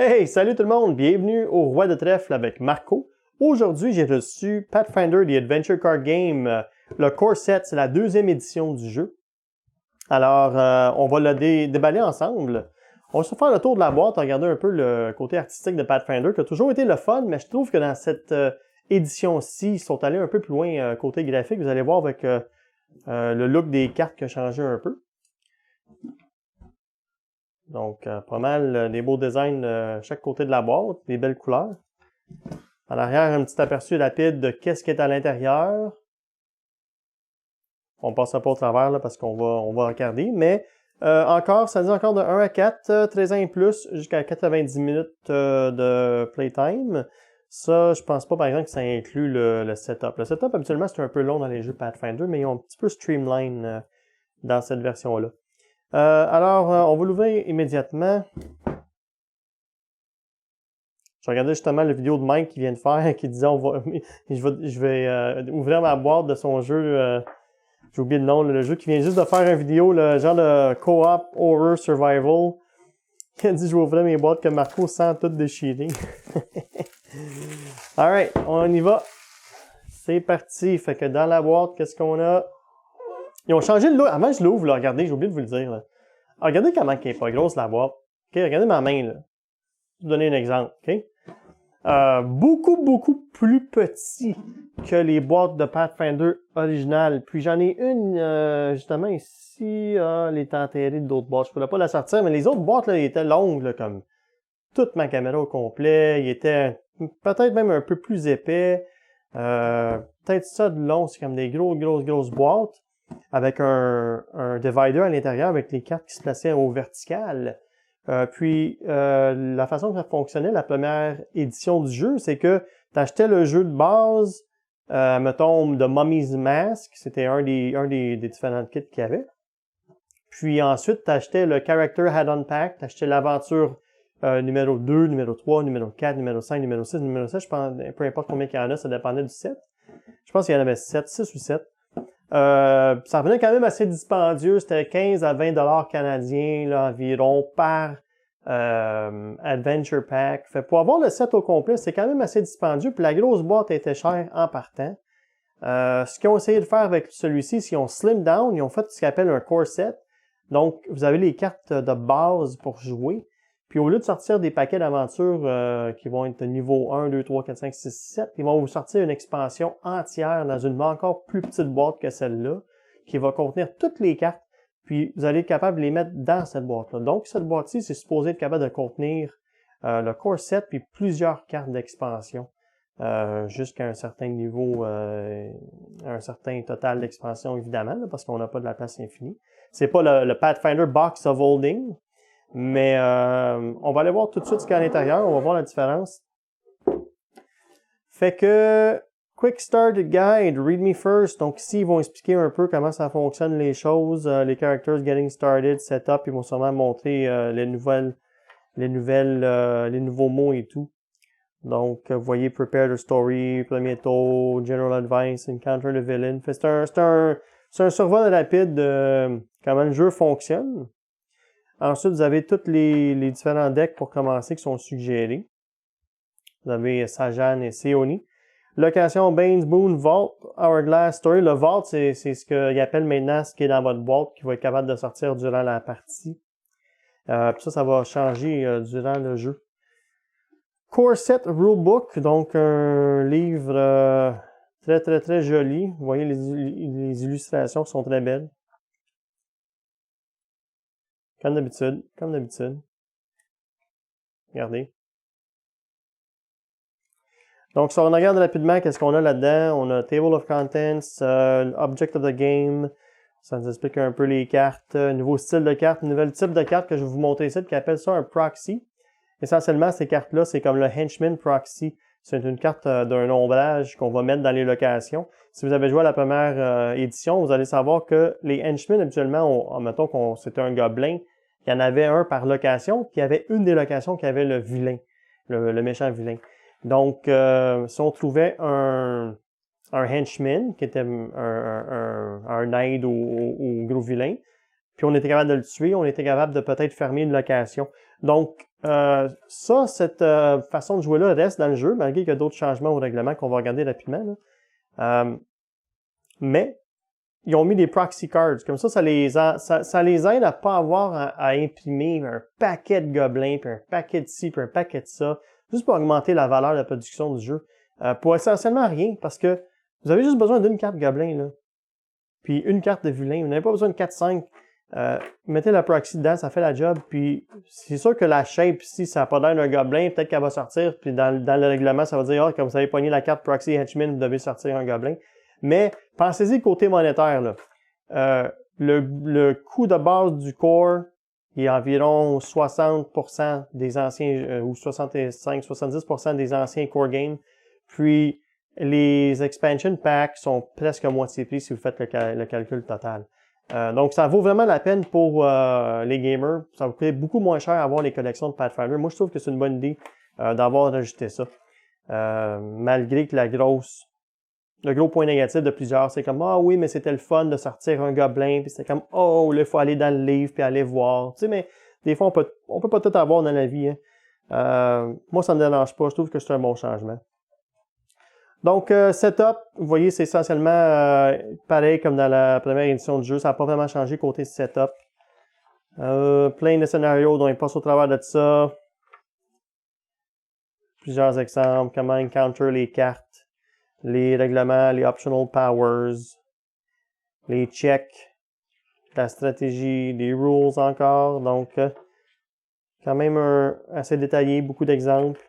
Hey, salut tout le monde! Bienvenue au Roi de Trèfle avec Marco. Aujourd'hui, j'ai reçu Pathfinder The Adventure Card Game, le Core Set, c'est la deuxième édition du jeu. Alors, on va le déballer ensemble. On va se faire le tour de la boîte, regarder un peu le côté artistique de Pathfinder, qui a toujours été le fun, mais je trouve que dans cette édition-ci, ils sont allés un peu plus loin côté graphique. Vous allez voir avec le look des cartes qui a changé un peu. Donc, pas mal des beaux designs chaque côté de la boîte, des belles couleurs. En arrière, un petit aperçu rapide de qu'est-ce qui est à l'intérieur. On passera pas au travers là, parce qu'on va regarder, mais ça dit encore de 1 à 4, 13 ans et plus, jusqu'à 90 minutes de playtime. Ça, je pense pas par exemple que ça inclut le setup. Le setup, habituellement, c'est un peu long dans les jeux Pathfinder, mais ils ont un petit peu streamline dans cette version-là. On va l'ouvrir immédiatement. Je regardais justement la vidéo de Mike qui vient de faire, qui disait je vais ouvrir ma boîte de son jeu. J'ai oublié le nom, le jeu qui vient juste de faire une vidéo, le genre de co-op horror survival. Il a dit je vais ouvrir mes boîtes que Marco sans tout déchirer. Alright, on y va. C'est parti. Fait que dans la boîte, qu'est-ce qu'on a? Ils ont changé le look. Avant, je l'ouvre, là. Regardez, j'ai oublié de vous le dire. Là. Regardez comment elle est pas grosse, la boîte. OK, regardez ma main, là. Je vais vous donner un exemple, OK? Beaucoup plus petit que les boîtes de Pathfinder originales. Puis j'en ai une, justement, ici. Elle est enterrée d'autres boîtes. Je ne pourrais pas la sortir, mais les autres boîtes, là, étaient longues, là, comme toute ma caméra au complet. Ils étaient peut-être même un peu plus épais. Peut-être ça de long, c'est comme des grosses boîtes. Avec un divider à l'intérieur avec les cartes qui se plaçaient au vertical. La façon que ça fonctionnait, la première édition du jeu, c'est que tu achetais le jeu de base, mettons, de Mummy's Mask, c'était un des différents kits qu'il y avait. Puis ensuite, tu achetais le Character Add-on Pack, tu achetais l'aventure numéro 2, numéro 3, numéro 4, numéro 5, numéro 6, numéro 7, je pense, peu importe combien il y en a, ça dépendait du set. Je pense qu'il y en avait 6 ou 7. Ça revenait quand même assez dispendieux, c'était 15 à 20 $ canadiens là, environ par Adventure Pack. Fait pour avoir le set au complet, c'est quand même assez dispendieux, puis la grosse boîte était chère en partant. Ce qu'ils ont essayé de faire avec celui-ci, c'est qu'ils ont slim down, ils ont fait ce qu'ils appellent un core set. Donc, vous avez les cartes de base pour jouer. Puis au lieu de sortir des paquets d'aventures qui vont être niveau 1, 2, 3, 4, 5, 6, 7, ils vont vous sortir une expansion entière dans une encore plus petite boîte que celle-là, qui va contenir toutes les cartes, puis vous allez être capable de les mettre dans cette boîte-là. Donc cette boîte-ci, c'est supposé être capable de contenir le core set, puis plusieurs cartes d'expansion, jusqu'à un certain niveau, un certain total d'expansion évidemment, là, parce qu'on n'a pas de la place infinie. C'est pas le Pathfinder Box of Holding, mais on va aller voir tout de suite ce qu'il y a à l'intérieur. On va voir la différence. Fait que Quick Start Guide, Read Me First. Donc ici, ils vont expliquer un peu comment ça fonctionne les choses. Les characters Getting Started, Setup. Ils vont sûrement montrer les nouveaux mots et tout. Donc, vous voyez Prepare the Story, premier tour, General Advice, Encounter the Villain. Fait c'est un survol rapide de comment le jeu fonctionne. Ensuite, vous avez tous les différents decks pour commencer qui sont suggérés. Vous avez Sajan et Seoni. Location Bane's Boon, Vault, Hourglass Story. Le Vault, c'est ce qu'ils appellent maintenant ce qui est dans votre boîte, qui va être capable de sortir durant la partie. Puis ça va changer durant le jeu. Core Set Rulebook, donc un livre très joli. Vous voyez les illustrations qui sont très belles. Comme d'habitude. Regardez. Donc, si on regarde rapidement, qu'est-ce qu'on a là-dedans? On a Table of Contents, Object of the Game. Ça nous explique un peu les cartes, nouveau style de carte, nouvel type de carte que je vais vous montrer ici, qui appelle ça un proxy. Essentiellement, ces cartes-là, c'est comme le Henchman Proxy. C'est une carte d'un ombrage qu'on va mettre dans les locations. Si vous avez joué à la première édition, vous allez savoir que les Henchmen, habituellement, mettons qu'on c'était un gobelin, il y en avait un par location, puis il y avait une des locations qui avait le vilain, le méchant vilain. Donc, si on trouvait un henchman, qui était un aide au gros vilain, puis on était capable de le tuer, on était capable de peut-être fermer une location. Donc, cette façon de jouer-là reste dans le jeu, malgré qu'il y a d'autres changements au règlement qu'on va regarder rapidement. Mais ils ont mis des proxy cards. Comme ça les aide à pas avoir à imprimer un paquet de gobelins, puis un paquet de ci, puis un paquet de ça, juste pour augmenter la valeur de la production du jeu. Pour essentiellement rien, parce que vous avez juste besoin d'une carte gobelin, là. Puis une carte de vilain. Vous n'avez pas besoin de 4-5. Mettez la proxy dedans, ça fait la job. Puis c'est sûr que la shape, si ça n'a pas l'air d'un gobelin, peut-être qu'elle va sortir. Puis dans le règlement, ça va dire, ah, comme vous avez pogné la carte proxy henchman, vous devez sortir un gobelin. Mais pensez-y côté monétaire, là. Le coût de base du core est environ 60% des anciens, ou 65-70% des anciens core games. Puis les expansion packs sont presque à moitié prix si vous faites le calcul total. Donc ça vaut vraiment la peine pour les gamers. Ça vous coûte beaucoup moins cher avoir les collections de Pathfinder. Moi je trouve que c'est une bonne idée d'avoir rajouté ça. Malgré que le gros point négatif de plusieurs, c'est comme, ah oui, mais c'était le fun de sortir un gobelin, puis c'était comme, oh, là, il faut aller dans le livre, puis aller voir. Tu sais, mais des fois, on peut pas tout avoir dans la vie. Hein. Moi, ça me dérange pas. Je trouve que c'est un bon changement. Donc, setup, vous voyez, c'est essentiellement pareil comme dans la première édition du jeu. Ça n'a pas vraiment changé côté setup. Plein de scénarios dont il passe au travers de ça. Plusieurs exemples, comment encounter les cartes. Les règlements, les optional powers, les checks, la stratégie, les rules encore. Donc, quand même assez détaillé, beaucoup d'exemples.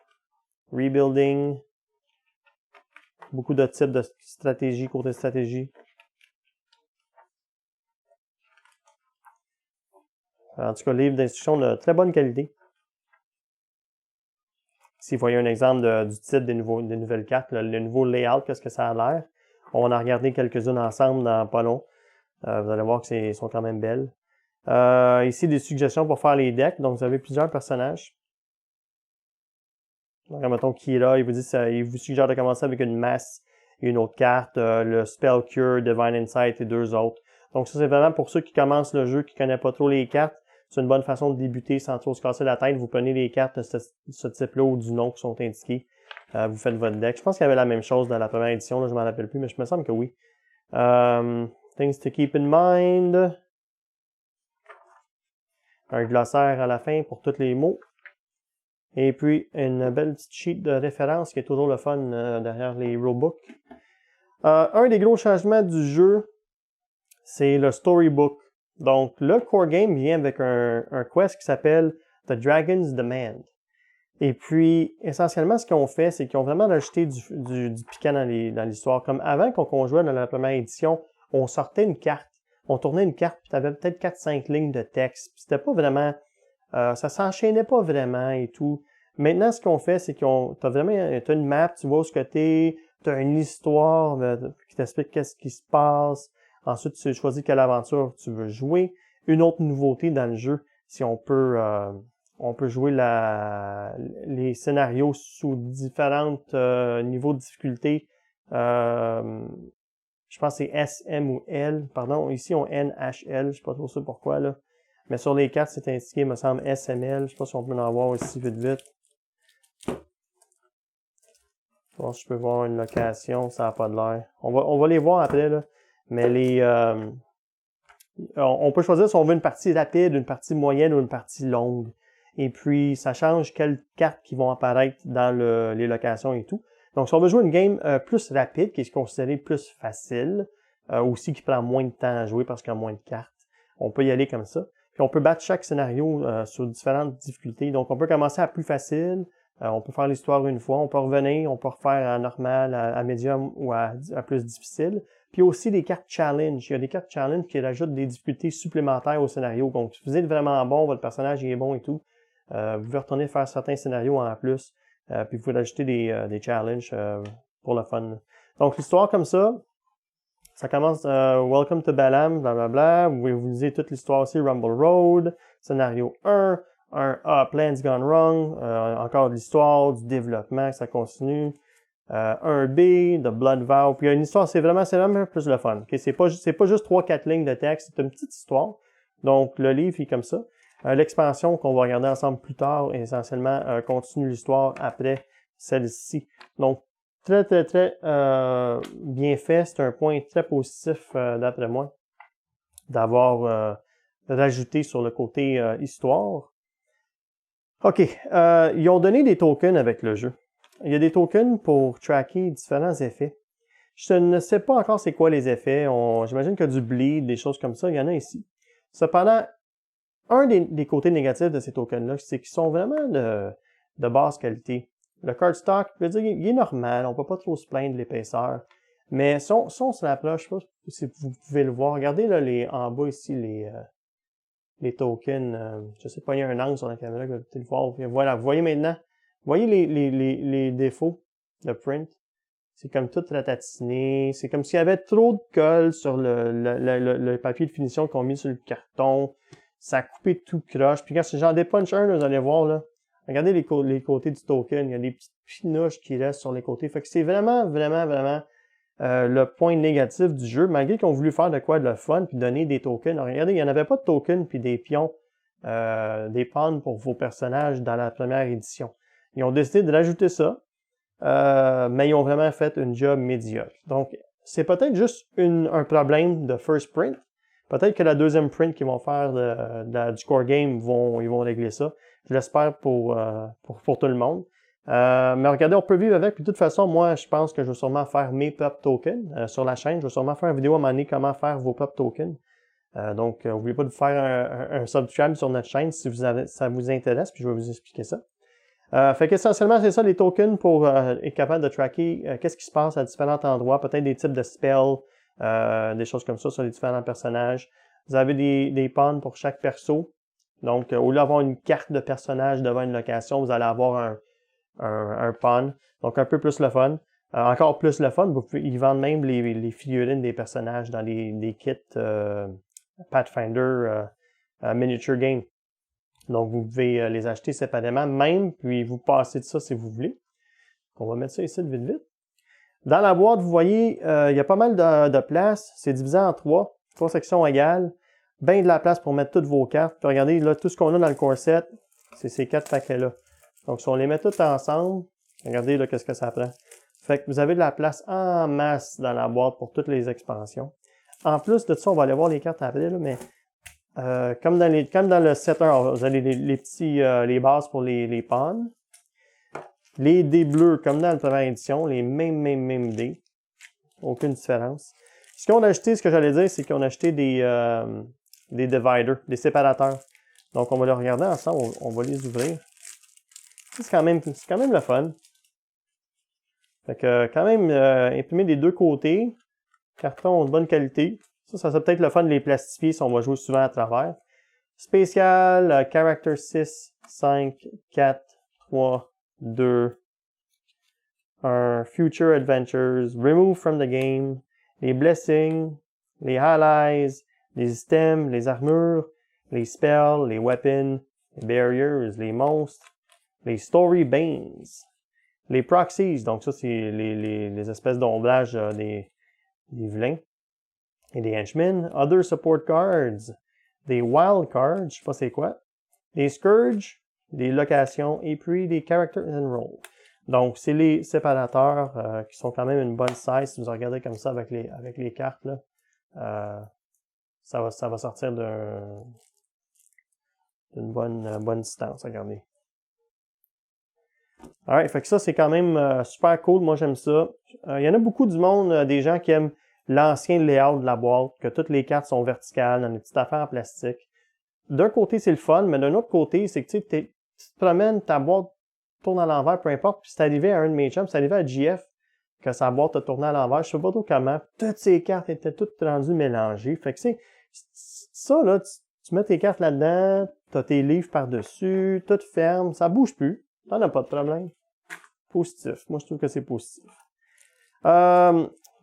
Rebuilding, beaucoup de types de stratégie, côté stratégie. En tout cas, livre d'instruction de très bonne qualité. Ici, vous voyez un exemple du titre des nouvelles cartes, le nouveau layout, qu'est-ce que ça a l'air. On en a regardé quelques-unes ensemble dans pas long. Vous allez voir qu'elles sont quand même belles. Ici, des suggestions pour faire les decks. Donc, vous avez plusieurs personnages. Donc, mettons Kira, il vous suggère de commencer avec une masse et une autre carte, le Spell Cure, Divine Insight et deux autres. Donc, ça, c'est vraiment pour ceux qui commencent le jeu, qui ne connaissent pas trop les cartes. C'est une bonne façon de débuter sans trop se casser la tête. Vous prenez les cartes de ce type-là ou du nom qui sont indiquées. Vous faites votre deck. Je pense qu'il y avait la même chose dans la première édition. Là, je ne m'en rappelle plus, mais je me semble que oui. Things to keep in mind. Un glossaire à la fin pour tous les mots. Et puis, une belle petite sheet de référence qui est toujours le fun derrière les rulebooks. Un des gros changements du jeu, c'est le storybook. Donc, le core game vient avec un quest qui s'appelle The Dragon's Demand. Et puis, essentiellement, ce qu'ils ont fait, c'est qu'ils ont vraiment rajouté du piquant dans l'histoire. Comme avant, quand on jouait dans la première édition, on sortait une carte, on tournait une carte, puis tu avais peut-être 4-5 lignes de texte. Puis c'était pas vraiment... ça s'enchaînait pas vraiment et tout. Maintenant, ce qu'on fait, c'est t'as une map, tu vois où ce que t'as une histoire qui t'explique qu'est-ce qui se passe. Ensuite, tu choisis quelle aventure tu veux jouer. Une autre nouveauté dans le jeu, si on peut jouer les scénarios sous différents niveaux de difficulté. Je pense que c'est S, M ou L. Pardon, ici on N, H, L. Je sais pas trop sûr pourquoi, là. Mais sur les cartes, c'est indiqué, il me semble, SML. Je sais pas si on peut en voir ici vite. Bon, si je peux voir une location, ça n'a pas de l'air. On va les voir après, là. Mais on peut choisir si on veut une partie rapide, une partie moyenne ou une partie longue. Et puis, ça change quelles cartes qui vont apparaître dans les locations et tout. Donc, si on veut jouer une game plus rapide, qui est considérée plus facile, aussi qui prend moins de temps à jouer parce qu'il y a moins de cartes, on peut y aller comme ça. Puis, on peut battre chaque scénario sur différentes difficultés. Donc, on peut commencer à plus facile, on peut faire l'histoire une fois, on peut revenir, on peut refaire à normal, à médium ou à plus difficile. Puis aussi des cartes challenge. Il y a des cartes challenge qui rajoutent des difficultés supplémentaires au scénario. Donc, si vous êtes vraiment bon, votre personnage il est bon et tout, vous pouvez retourner faire certains scénarios en plus. Puis vous pouvez rajouter des challenges pour le fun. Donc, l'histoire comme ça commence Welcome to Balam, blablabla. Vous lisez toute l'histoire aussi, Rumble Road, scénario 1, Plans Gone Wrong, encore de l'histoire, du développement, ça continue. 1B, de Blood Vow. Puis il y a une histoire, c'est vraiment plus le fun. Okay? C'est pas juste 3-4 lignes de texte, c'est une petite histoire. Donc le livre est comme ça. L'expansion qu'on va regarder ensemble plus tard, essentiellement, continue l'histoire après celle-ci. Donc, très, très, très bien fait. C'est un point très positif, d'après moi, d'avoir rajouté sur le côté histoire. OK. Ils ont donné des tokens avec le jeu. Il y a des tokens pour tracker différents effets. Je ne sais pas encore c'est quoi les effets. J'imagine qu'il y a du bleed, des choses comme ça. Il y en a ici. Cependant, un des côtés négatifs de ces tokens-là, c'est qu'ils sont vraiment de basse qualité. Le cardstock, je veux dire, il est normal. On ne peut pas trop se plaindre de l'épaisseur. Mais si on se l'approche, je ne sais pas si vous pouvez le voir. Regardez là, en bas ici, les tokens. Je sais pas, il y a un angle sur la caméra que vous pouvez le voir. Voilà, vous voyez maintenant. Vous voyez les défauts de print. C'est comme tout ratatiné. C'est comme s'il y avait trop de colle sur le papier de finition qu'on a mis sur le carton. Ça a coupé tout croche. Puis quand j'en dépunch un, là, vous allez voir, là, regardez les côtés du token. Il y a des petites pinouches qui restent sur les côtés. Fait que c'est vraiment, vraiment, vraiment le point négatif du jeu. Malgré qu'ils ont voulu faire de quoi de le fun puis donner des tokens. Alors, regardez, il n'y en avait pas de tokens puis des pions, des pawns pour vos personnages dans la première édition. Ils ont décidé de rajouter ça. Mais ils ont vraiment fait une job médiocre. Donc, c'est peut-être juste un problème de first print. Peut-être que la deuxième print qu'ils vont faire du core game, ils vont régler ça. Je l'espère pour tout le monde. Mais regardez, on peut vivre avec. Puis de toute façon, moi, je pense que je vais sûrement faire mes pop tokens sur la chaîne. Je vais sûrement faire une vidéo à un moment donné comment faire vos pop tokens. Donc, n'oubliez pas de faire un subscribe sur notre chaîne si ça vous intéresse. Puis je vais vous expliquer ça. Fait qu'essentiellement, c'est ça, les tokens pour être capable de tracker qu'est-ce qui se passe à différents endroits, peut-être des types de spells, des choses comme ça sur les différents personnages. Vous avez des pawns pour chaque perso. Donc, au lieu d'avoir une carte de personnage devant une location, vous allez avoir un pawn. Donc, un peu plus le fun. Encore plus le fun, ils vendent même les figurines des personnages dans des kits Pathfinder Miniature Game. Donc, vous pouvez les acheter séparément même, puis vous passez de ça si vous voulez. On va mettre ça ici vite, vite. Dans la boîte, vous voyez, il y a pas mal de place. C'est divisé en trois sections égales. Bien de la place pour mettre toutes vos cartes. Puis regardez, là, tout ce qu'on a dans le corset, c'est ces 4 paquets-là. Donc, si on les met toutes ensemble, regardez là, qu'est-ce que ça prend. Fait que vous avez de la place en masse dans la boîte pour toutes les expansions. En plus de ça, on va aller voir les cartes après, là, mais comme dans le set 1, vous avez les bases pour les pawns. Les dés bleus, comme dans la première édition, les mêmes dés. Aucune différence. Ce qu'on a acheté, ce que j'allais dire, c'est qu'on a acheté des dividers, des séparateurs. Donc, on va les regarder ensemble, on va les ouvrir. C'est quand même le fun. Fait que, quand même, imprimé des deux côtés. Carton de bonne qualité. Ça serait peut-être le fun de les plastifier si on va jouer souvent à travers. Spécial, Character 6, 5, 4, 3, 2, 1, Future Adventures, Remove from the Game, les Blessings, les Allies, les items, les armures, les spells, les weapons, les barriers, les monstres, les Story Banes, les Proxies, donc ça c'est les espèces d'ombrage des vilains, et des henchmen, Other Support Cards, des Wild Cards, je sais pas c'est quoi, des Scourge, des locations, et puis des Character and Roll. Donc, c'est les séparateurs qui sont quand même une bonne size. Si vous regardez comme ça avec les cartes, là, ça va sortir d'une bonne distance. Regardez. Alright, fait que ça, c'est quand même super cool. Moi, j'aime ça. Il y en a beaucoup du monde, des gens qui aiment l'ancien layout de la boîte, que toutes les cartes sont verticales dans des petites affaires en plastique. D'un côté, c'est le fun, mais d'un autre côté, c'est que tu te promènes, ta boîte tourne à l'envers, peu importe. Puis c'est arrivé à un de mes chums, c'est arrivé à JF que sa boîte a tourné à l'envers. Je sais pas trop comment. Toutes ces cartes étaient toutes rendues mélangées. Fait que c'est ça, là, tu mets tes cartes là-dedans, t'as tes livres par-dessus, tout ferme, ça bouge plus. T'en as pas de problème. Positif. Moi, je trouve que c'est positif.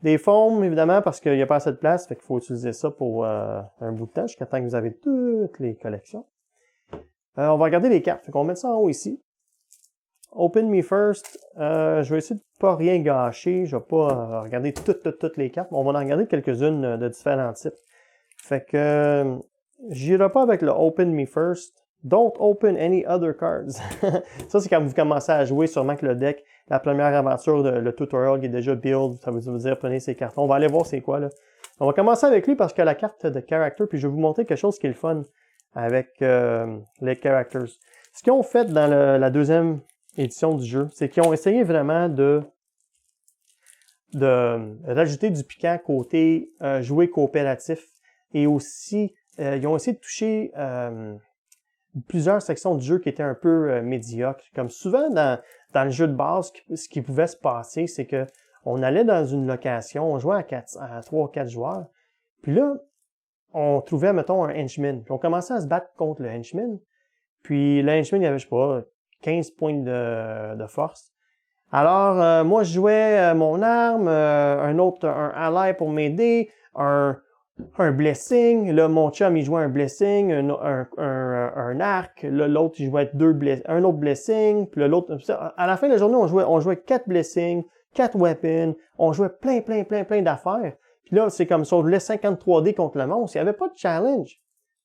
Des foams, évidemment, parce qu'il n'y a pas assez de place, fait qu'il faut utiliser ça pour un bout de temps, jusqu'à temps que vous avez toutes les collections. On va regarder les cartes. Fait qu'on va mettre ça en haut ici. Open Me First. Je vais essayer de pas rien gâcher. Je vais pas regarder toutes les cartes, mais on va en regarder quelques-unes de différents types. Fait que j'irai pas avec le Open Me First. Don't open any other cards. Ça, c'est quand vous commencez à jouer, sûrement que le deck, la première aventure, le tutorial qui est déjà build, ça veut dire prenez ces cartons. On va aller voir c'est quoi là. On va commencer avec lui parce que la carte de character, puis je vais vous montrer quelque chose qui est le fun avec les characters. Ce qu'ils ont fait dans la deuxième édition du jeu, c'est qu'ils ont essayé vraiment de rajouter du piquant côté jouer coopératif et aussi ils ont essayé de toucher plusieurs sections du jeu qui étaient un peu médiocres. Comme souvent dans le jeu de base, ce qui pouvait se passer, c'est que on allait dans une location, on jouait à 3 ou 4 joueurs, puis là, on trouvait, mettons, un henchman. Puis on commençait à se battre contre le henchman. Puis le henchman, il avait, je sais pas, 15 points de force. Alors, moi, je jouais mon arme, un ally pour m'aider, un blessing. Là, mon chum, il jouait un blessing, un arc. Là, l'autre, il jouait un autre blessing. Puis l'autre, à la fin de la journée, on jouait 4 blessings, 4 weapons. On jouait plein d'affaires. Puis là, c'est comme si on voulait 53D contre le monstre. Il n'y avait pas de challenge.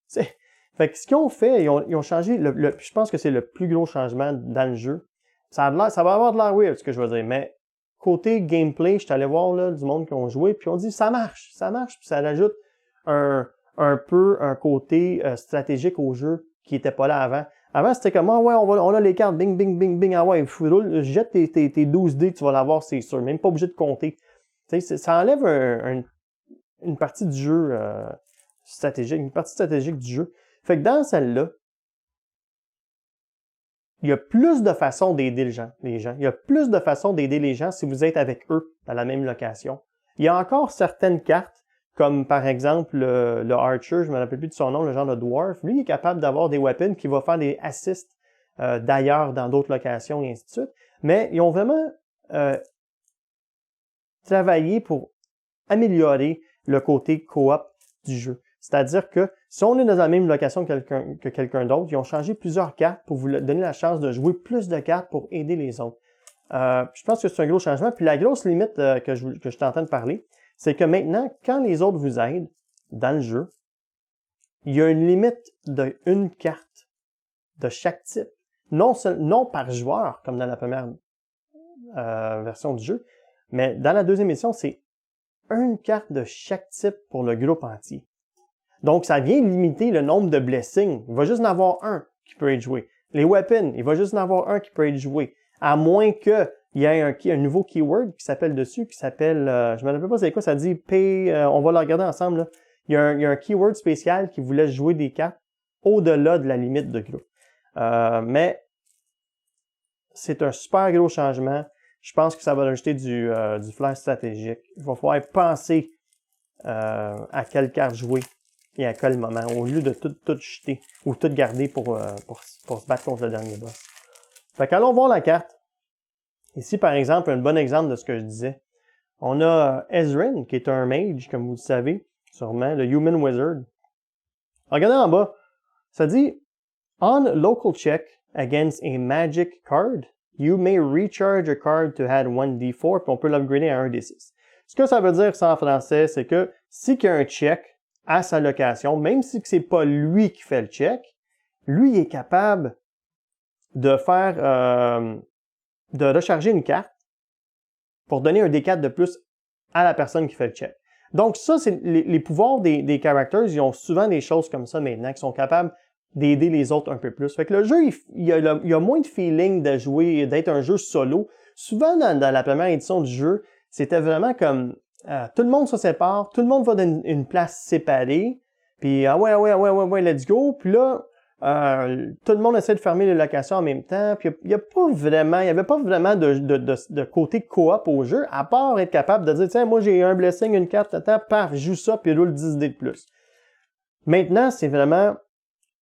Fait que ce qu'ils ont fait, ils ont changé, je pense que c'est le plus gros changement dans le jeu. Ça va avoir de l'air weird, ce que je veux dire, mais côté gameplay, je suis allé voir là, du monde qui ont joué, puis on dit ça marche, puis ça ajoute un peu un côté stratégique au jeu qui était pas là avant. Avant, c'était comme, ah ouais, on a les cartes, bing, bing, bing, bing, ah ouais, roule, jette tes 12 dés, tu vas l'avoir, c'est sûr, même pas obligé de compter. Tu sais, ça enlève une partie du jeu stratégique, une partie stratégique du jeu. Fait que dans celle-là, il y a plus de façons d'aider les gens. Il y a plus de façons d'aider les gens si vous êtes avec eux dans la même location. Il y a encore certaines cartes, comme par exemple le Archer, je ne me rappelle plus de son nom, le genre de Dwarf. Lui, il est capable d'avoir des weapons qui vont faire des assists d'ailleurs dans d'autres locations et ainsi de suite. Mais ils ont vraiment travaillé pour améliorer le côté coop du jeu. C'est-à-dire que si on est dans la même location que quelqu'un d'autre, ils ont changé plusieurs cartes pour vous donner la chance de jouer plus de cartes pour aider les autres. Je pense que c'est un gros changement. Puis la grosse limite que je suis en train de parler, c'est que maintenant, quand les autres vous aident dans le jeu, il y a une limite d'une carte de chaque type. Non par joueur, comme dans la première version du jeu, mais dans la deuxième édition, c'est une carte de chaque type pour le groupe entier. Donc, ça vient limiter le nombre de blessings. Il va juste en avoir un qui peut être joué. Les weapons, il va juste en avoir un qui peut être joué. À moins qu'il y ait un nouveau keyword qui s'appelle dessus, qui s'appelle, je me rappelle pas c'est quoi, ça dit pay, on va le regarder ensemble, là. Il y a un keyword spécial qui vous laisse jouer des cartes au-delà de la limite de groupe. Mais c'est un super gros changement. Je pense que ça va rajouter du flair stratégique. Il va falloir penser à quelle carte jouer et à quel moment, au lieu de tout jeter ou tout garder pour se battre contre le dernier boss. Fait qu'allons voir la carte. Ici, par exemple, un bon exemple de ce que je disais. On a Ezrin, qui est un mage, comme vous le savez, sûrement, le Human Wizard. Regardez en bas, ça dit « On local check against a magic card, you may recharge a card to add 1d4, puis on peut l'upgrader à 1d6. » Ce que ça veut dire, ça en français, c'est que si il y a un check à sa location, même si c'est pas lui qui fait le check, lui il est capable de faire de recharger une carte pour donner un D4 de plus à la personne qui fait le check. Donc ça, c'est les pouvoirs des characters, ils ont souvent des choses comme ça maintenant, qui sont capables d'aider les autres un peu plus. Fait que le jeu, il y a moins de feeling de jouer, d'être un jeu solo. Souvent, dans la première édition du jeu, c'était vraiment comme tout le monde se sépare, tout le monde va dans une place séparée, puis ouais, let's go. Puis là, tout le monde essaie de fermer les locations en même temps, puis il y avait pas vraiment de côté coop au jeu, à part être capable de dire, tiens, moi j'ai un blessing, une carte, paf, joue ça, puis roule 10 dés de plus. Maintenant, c'est vraiment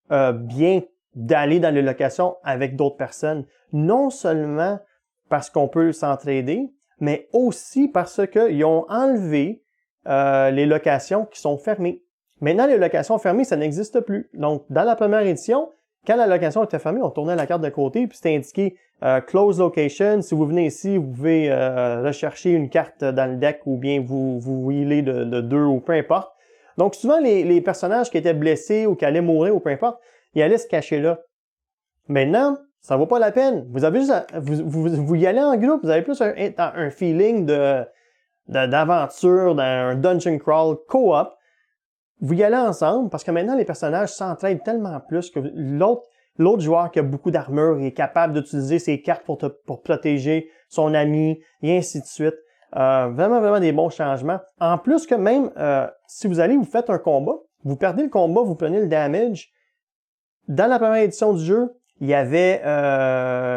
bien d'aller dans les locations avec d'autres personnes, non seulement parce qu'on peut s'entraider, mais aussi parce qu'ils ont enlevé les locations qui sont fermées. Maintenant, les locations fermées, ça n'existe plus. Donc, dans la première édition, quand la location était fermée, on tournait la carte de côté, puis c'était indiqué Close Location. Si vous venez ici, vous pouvez rechercher une carte dans le deck ou bien vous healez de 2 ou peu importe. Donc, souvent, les personnages qui étaient blessés ou qui allaient mourir ou peu importe, ils allaient se cacher là. Maintenant, ça vaut pas la peine. Vous avez juste vous y allez en groupe, vous avez plus un feeling d'aventure, d'un dungeon crawl co-op. Vous y allez ensemble parce que maintenant les personnages s'entraident tellement plus que l'autre joueur qui a beaucoup d'armure est capable d'utiliser ses cartes pour protéger son ami et ainsi de suite. Vraiment des bons changements. En plus que même si vous faites un combat, vous perdez le combat, vous prenez le damage. Dans la première édition du jeu, il y avait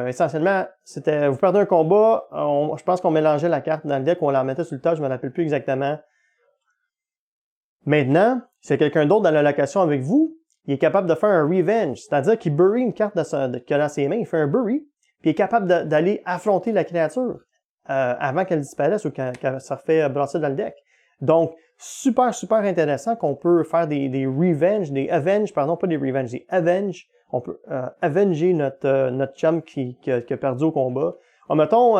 essentiellement, vous perdez un combat, je pense qu'on mélangeait la carte dans le deck, on la remettait sur le tas, je ne me rappelle plus exactement. Maintenant, si quelqu'un d'autre dans la location avec vous, il est capable de faire un revenge, c'est-à-dire qu'il bury une carte qu'il a dans ses mains, il fait un bury, puis il est capable d'aller affronter la créature avant qu'elle disparaisse ou qu'elle se refait brasser dans le deck. Donc, super intéressant qu'on peut faire des avenge, des avenge. On peut avenger notre chum qui a perdu au combat. Mettons,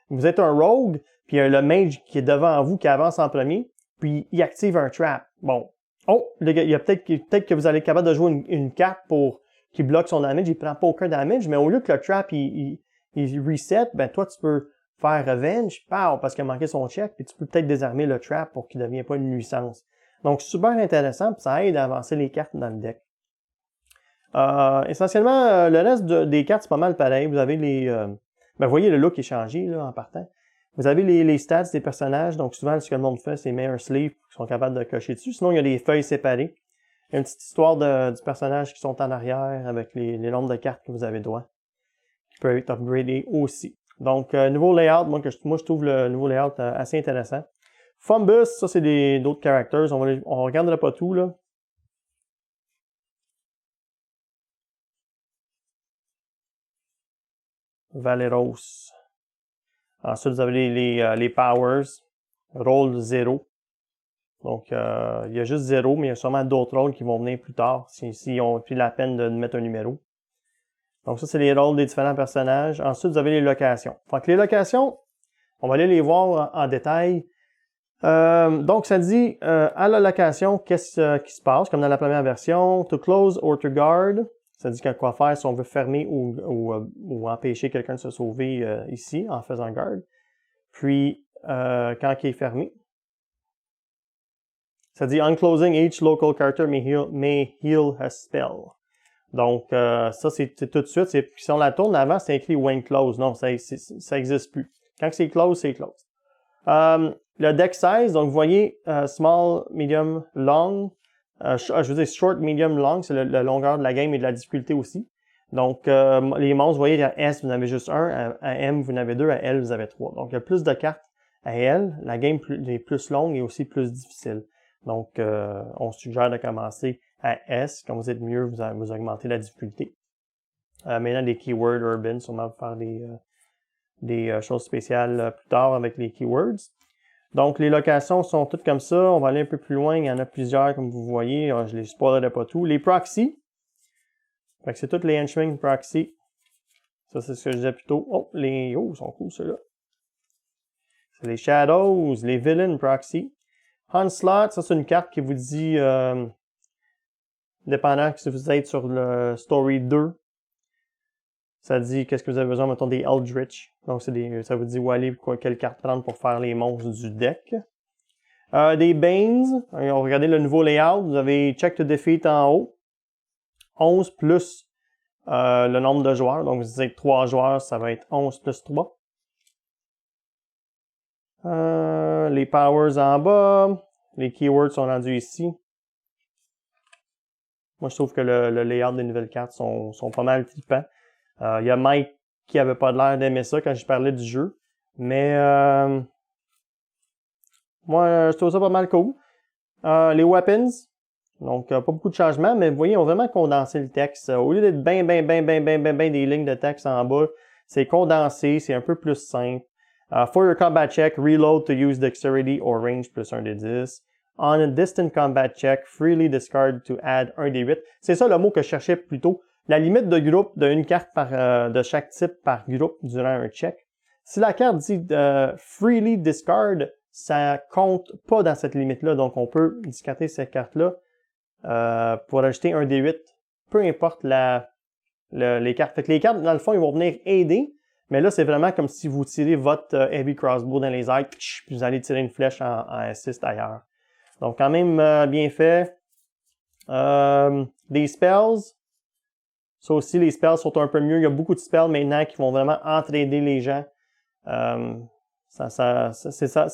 vous êtes un rogue, puis il y a le mage qui est devant vous, qui avance en premier, puis il active un trap. Bon. Il y a peut-être que vous allez être capable de jouer une carte qui bloque son damage, il prend pas aucun damage, mais au lieu que le trap il reset, ben toi tu peux faire revenge, parce qu'il a manqué son check, puis tu peux peut-être désarmer le trap pour qu'il ne devienne pas une nuisance. Donc super intéressant, puis ça aide à avancer les cartes dans le deck. Essentiellement, le reste des cartes, c'est pas mal pareil. Vous avez vous voyez le look est changé là, en partant. Vous avez les stats des personnages. Donc souvent, ce que le monde fait, c'est mettre un sleeve qui sont capables de cocher dessus. Sinon, il y a des feuilles séparées. Il y a une petite histoire du personnage qui sont en arrière avec les nombres de cartes que vous avez droit. Qui peut être upgradé aussi. Donc, nouveau layout. Moi, je trouve le nouveau layout assez intéressant. Fumbus, ça, c'est d'autres characters. On regardera pas tout, là. Valeros. Ensuite, vous avez les powers. Rôle 0. Donc, il y a juste 0, mais il y a sûrement d'autres rôles qui vont venir plus tard, s'ils ont pris la peine de mettre un numéro. Donc, ça, c'est les rôles des différents personnages. Ensuite, vous avez les locations. Donc, les locations, on va aller les voir en détail. Donc, ça dit, à la location, qu'est-ce qui se passe, comme dans la première version. To close or to guard. Ça dit quoi faire si on veut fermer ou empêcher quelqu'un de se sauver ici, en faisant garde. Puis, quand il est fermé, ça dit unclosing each local character may heal a spell. Donc, ça, c'est tout de suite. Si on la tourne avant, c'est écrit when close. Non, ça n'existe plus. Quand c'est close, c'est close. Le deck size, donc vous voyez small, medium, long. Je veux dire short, medium, long, c'est la longueur de la game et de la difficulté aussi. Donc, les monstres, vous voyez, à S, vous en avez juste un. À M, vous en avez deux. À L, vous avez trois. Donc, il y a plus de cartes à L. La game est plus longue et aussi plus difficile. Donc, on suggère de commencer à S. Quand vous êtes mieux, vous augmentez la difficulté. Maintenant, des keywords urban, sûrement pour faire des choses spéciales plus tard avec les keywords. Donc, les locations sont toutes comme ça. On va aller un peu plus loin. Il y en a plusieurs, comme vous voyez. Je les spoilerai pas tout. Les proxys. Fait que c'est toutes les henchman proxy. Ça, c'est ce que je disais plus tôt. Ils sont cool, ceux-là. C'est les shadows, les villain proxy. Onslaught, ça, c'est une carte qui vous dit, dépendant si vous êtes sur le Story 2, ça dit qu'est-ce que vous avez besoin, mettons, des Eldritch. Donc, ça vous dit où aller, quelle carte prendre pour faire les monstres du deck. Des Banes, on va regarder le nouveau layout. Vous avez Check to Defeat en haut. 11 plus le nombre de joueurs. Donc, vous êtes 3 joueurs, ça va être 11 plus 3. Les powers en bas. Les keywords sont rendus ici. Moi, je trouve que le layout des nouvelles cartes sont pas mal flippants. Il y a Mike qui avait pas l'air d'aimer ça quand je parlais du jeu. Mais moi, je trouve ça pas mal cool. Les weapons. Donc, pas beaucoup de changements, mais vous voyez, ils ont vraiment condensé le texte. Au lieu d'être bien des lignes de texte en bas, c'est condensé, c'est un peu plus simple. For your combat check, reload to use dexterity or range plus 1 des 10. On a distant combat check, freely discard to add 1 des 8. C'est ça le mot que je cherchais plus tôt. La limite de groupe d'une carte de chaque type par groupe durant un check. Si la carte dit freely discard, ça compte pas dans cette limite-là. Donc, on peut discarter cette carte-là pour ajouter 1 des 8. Peu importe la les cartes. Fait que les cartes, dans le fond, ils vont venir aider, mais là, c'est vraiment comme si vous tirez votre Heavy Crossbow dans les airs, puis vous allez tirer une flèche en assist ailleurs. Donc, quand même bien fait. Des spells. Ça aussi, les spells sont un peu mieux. Il y a beaucoup de spells maintenant qui vont vraiment entraider les gens. Ça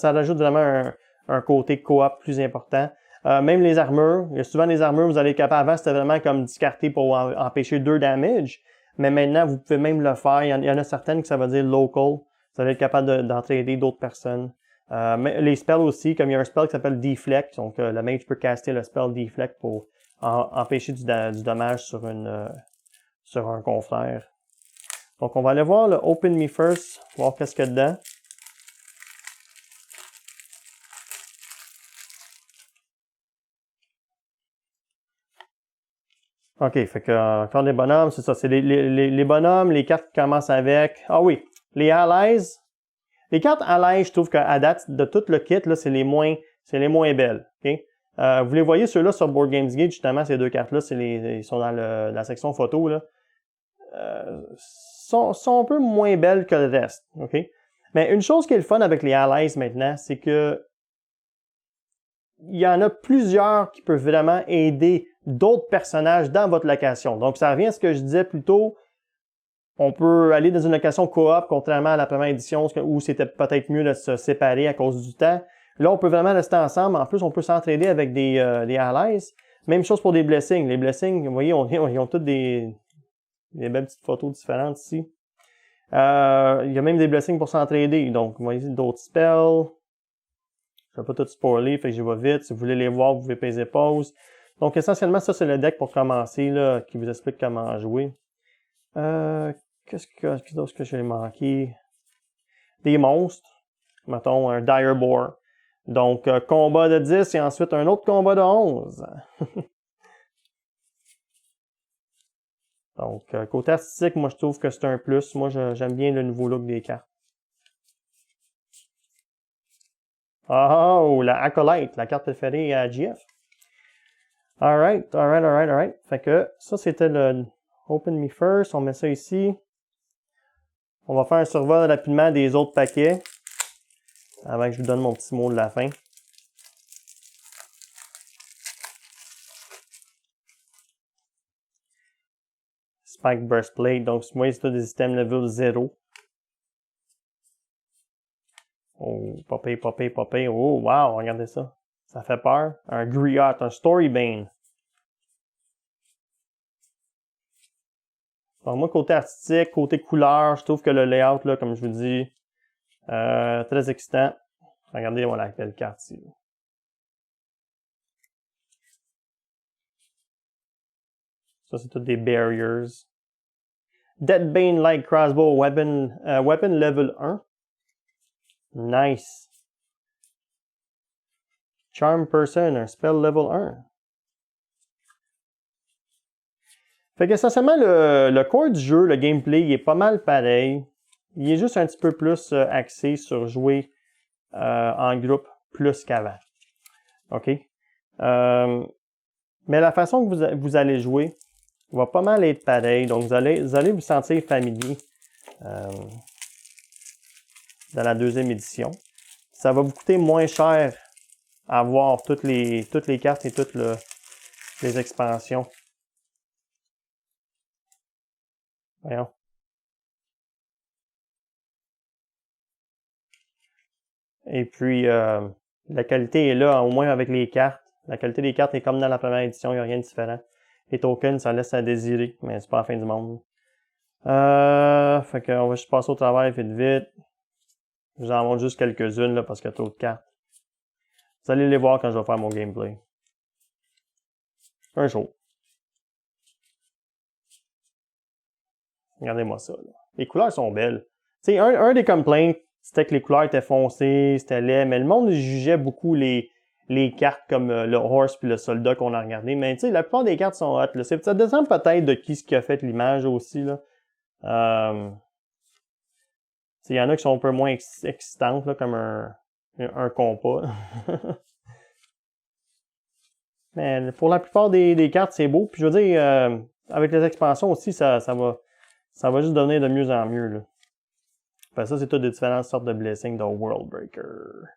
rajoute vraiment un côté coop plus important. Même les armures. Il y a souvent des armures, vous allez être capable. Avant, c'était vraiment comme discarter pour empêcher 2 damage. Mais maintenant, vous pouvez même le faire. Il y en a certaines que ça veut dire local. Vous allez être capable d'entraider d'autres personnes. Mais les spells aussi, comme il y a un spell qui s'appelle Deflect. Donc, le mage peut caster le spell Deflect pour empêcher du dommage sur un confrère. Donc, on va aller voir le Open Me First, voir qu'est-ce qu'il y a dedans. OK, fait que encore des bonhommes, c'est ça. C'est les bonhommes, les cartes qui commencent avec. Ah oui, les allies. Les cartes allies, je trouve qu'à date, de tout le kit, là, c'est les moins belles. Okay? Vous les voyez, ceux-là, sur Board Games Geek, justement, ces deux cartes-là, ils sont dans la section photo, là. Sont un peu moins belles que le reste. OK? Mais une chose qui est le fun avec les allies maintenant, c'est que il y en a plusieurs qui peuvent vraiment aider d'autres personnages dans votre location. Donc, ça revient à ce que je disais plus tôt. On peut aller dans une location coop, contrairement à la première édition où c'était peut-être mieux de se séparer à cause du temps. Là, on peut vraiment rester ensemble. En plus, on peut s'entraider avec des allies. Même chose pour des blessings. Les blessings, vous voyez, ils ont toutes des belles petites photos différentes ici. Il y a même des blessings pour s'entraider. Donc, vous voyez d'autres spells. Je ne vais pas tout spoiler, fait que je vais vite. Si vous voulez les voir, vous pouvez peser pause. Donc, essentiellement, ça, c'est le deck pour commencer, là, qui vous explique comment jouer. Qu'est-ce d'autre que j'ai manqué? Des monstres. Mettons, un Dire Boar. Donc, combat de 10 et ensuite un autre combat de 11. Donc, côté artistique, moi, je trouve que c'est un plus. Moi, j'aime bien le nouveau look des cartes. Oh, la Acolyte, la carte préférée à GF. Alright. Fait que ça, c'était le Open Me First. On met ça ici. On va faire un survol rapidement des autres paquets avant que je vous donne mon petit mot de la fin. Spike Breastplate. Donc, moi, c'est des items level 0. Oh, popé. Oh, wow, regardez ça. Ça fait peur. Un Griot, un Storybane. Donc, moi, côté artistique, côté couleur, je trouve que le layout, là, comme je vous dis, très excitant. Regardez, voilà, quelle carte ici. Ça, c'est toutes des barriers. Deadbane Light Crossbow, weapon level 1. Nice. Charm Person, un spell level 1. Fait qu'essentiellement, le core du jeu, le gameplay, il est pas mal pareil. Il est juste un petit peu plus axé sur jouer en groupe plus qu'avant. OK? Mais la façon que vous allez jouer va pas mal être pareil. Donc, vous allez vous sentir familier dans la deuxième édition. Ça va vous coûter moins cher à avoir toutes les cartes et toutes les expansions. Voyons. Et puis, la qualité est là, au moins avec les cartes. La qualité des cartes est comme dans la première édition, il n'y a rien de différent. Les tokens, ça laisse à désirer, mais c'est pas la fin du monde. Fait qu'on va juste passer au travail vite. Je vous en montre juste quelques-unes, là, parce qu'il y a trop de cartes. Vous allez les voir quand je vais faire mon gameplay. Un jour. Regardez-moi ça, là. Les couleurs sont belles. Tu sais, un des complaints, c'était que les couleurs étaient foncées, c'était laid, mais le monde jugeait beaucoup les cartes comme le horse puis le soldat qu'on a regardé. Mais tu sais, la plupart des cartes sont hot, là. Ça descend peut-être de qui a fait l'image aussi, là. Il y en a qui sont un peu moins excitantes, là, comme un compas. Mais pour la plupart des cartes, c'est beau. Puis je veux dire, avec les expansions aussi, ça va juste devenir de mieux en mieux, là. Ben, ça, c'est toutes des différentes sortes de blessings de World Breaker.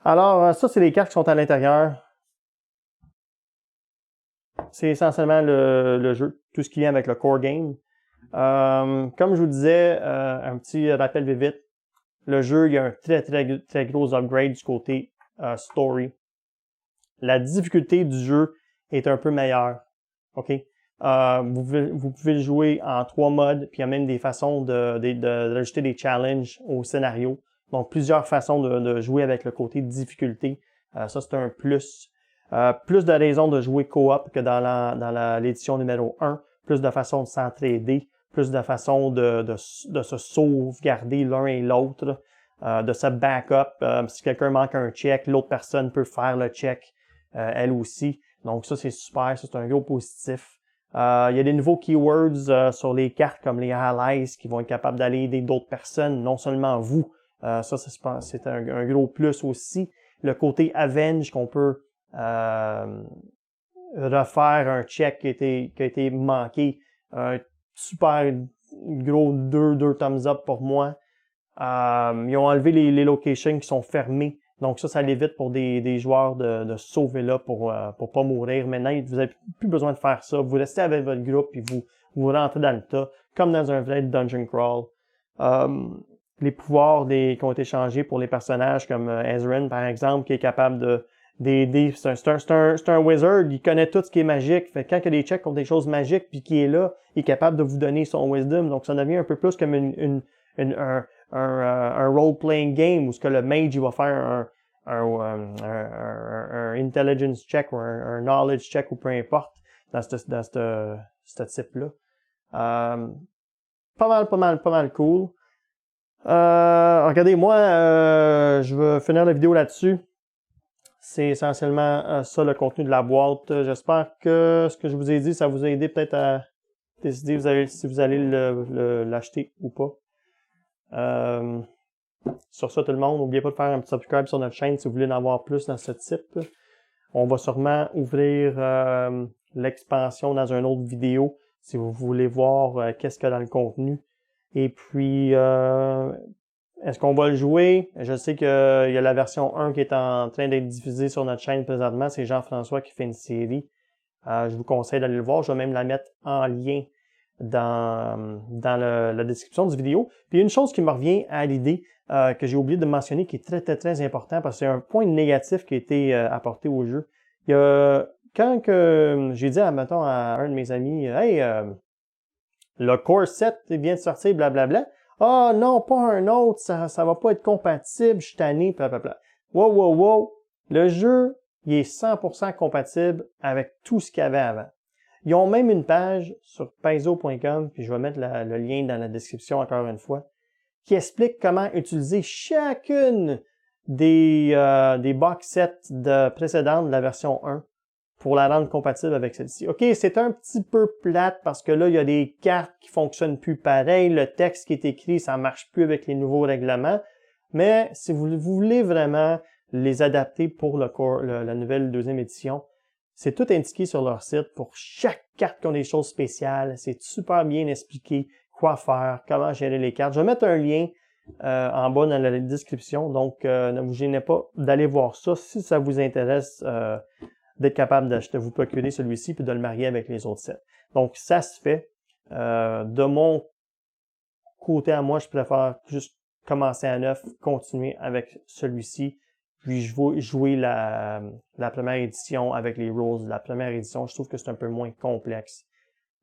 Alors, ça, c'est les cartes qui sont à l'intérieur. C'est essentiellement le jeu, tout ce qui vient avec le core game. Comme je vous disais, un petit rappel vite. Le jeu, il y a un très gros upgrade du côté story. La difficulté du jeu est un peu meilleure. OK? Vous pouvez jouer en 3 modes, puis il y a même des façons d'ajouter des challenges au scénario. Donc, plusieurs façons de jouer avec le côté difficulté. Ça, c'est un plus. Plus de raisons de jouer co-op que dans l'édition numéro 1. Plus de façons de s'entraider. Plus de façons de se sauvegarder l'un et l'autre. De se back-up. Si quelqu'un manque un check, l'autre personne peut faire le check, elle aussi. Donc, ça, c'est super. Ça, c'est un gros positif. Il y a des nouveaux keywords sur les cartes comme les allies qui vont être capables d'aller aider d'autres personnes, non seulement vous. Ça, c'est un gros plus aussi. Le côté avenge qu'on peut refaire un check qui a été manqué. Un super gros 2 thumbs up pour moi. Ils ont enlevé les locations qui sont fermées. Donc ça l'évite pour des joueurs de se sauver là pour pas mourir. Maintenant, vous n'avez plus besoin de faire ça. Vous restez avec votre groupe et vous rentrez dans le tas, comme dans un vrai dungeon crawl. Les pouvoirs qui ont été changés pour les personnages, comme Ezran, par exemple, qui est capable d'aider. C'est un wizard, il connaît tout ce qui est magique. Fait que quand il y a des checks contre des choses magiques, puis qui est là, il est capable de vous donner son wisdom. Donc ça devient un peu plus comme un role-playing game où ce que le mage il va faire un intelligence check ou un knowledge check ou peu importe dans ce type-là. Pas mal cool. Regardez, moi, je vais finir la vidéo là-dessus. C'est essentiellement ça le contenu de la boîte. J'espère que ce que je vous ai dit, ça vous a aidé peut-être à décider si vous allez l'acheter ou pas. Sur ça, tout le monde, n'oubliez pas de faire un petit subscribe sur notre chaîne si vous voulez en avoir plus dans ce type. On va sûrement ouvrir l'expansion dans une autre vidéo si vous voulez voir qu'est-ce qu'il y a dans le contenu. Et puis, est-ce qu'on va le jouer? Je sais qu'il y a la version 1 qui est en train d'être diffusée sur notre chaîne présentement. C'est Jean-François qui fait une série. Je vous conseille d'aller le voir. Je vais même la mettre en lien dans la description du vidéo. Puis une chose qui me revient à l'idée que j'ai oublié de mentionner qui est très important parce que c'est un point négatif qui a été apporté au jeu. Il y a quand que j'ai dit mettons, à un de mes amis hey, le Core 7 vient de sortir, blablabla. Ah non, pas un autre, ça va pas être compatible, je suis tanné, blablabla. Wow. Le jeu, il est 100% compatible avec tout ce qu'il y avait avant. Ils ont même une page sur paizo.com, puis je vais mettre le lien dans la description encore une fois, qui explique comment utiliser chacune des box sets précédentes de la version 1 pour la rendre compatible avec celle-ci. OK, c'est un petit peu plate parce que là, il y a des cartes qui fonctionnent plus pareil, le texte qui est écrit, ça marche plus avec les nouveaux règlements, mais si vous voulez vraiment les adapter pour la nouvelle deuxième édition, c'est tout indiqué sur leur site. Pour chaque carte qui ont des choses spéciales, c'est super bien expliqué quoi faire, comment gérer les cartes. Je vais mettre un lien en bas dans la description, donc ne vous gênez pas d'aller voir ça si ça vous intéresse d'être capable de vous procurer celui-ci puis de le marier avec les autres sets. Donc ça se fait. De mon côté à moi, je préfère juste commencer à neuf, continuer avec celui-ci. Puis jouer la première édition avec les rules de la première édition. Je trouve que c'est un peu moins complexe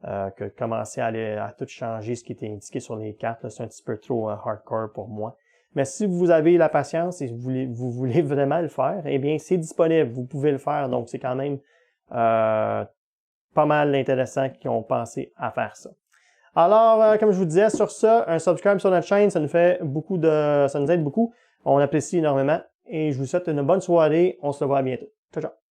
que commencer à tout changer ce qui était indiqué sur les cartes. C'est un petit peu trop hardcore pour moi. Mais si vous avez la patience et vous voulez vraiment le faire, eh bien c'est disponible. Vous pouvez le faire. Donc c'est quand même pas mal intéressant qui ont pensé à faire ça. Alors, comme je vous disais, sur ça, un subscribe sur notre chaîne, ça nous aide beaucoup. On apprécie énormément. Et je vous souhaite une bonne soirée. On se revoit bientôt. Ciao, ciao.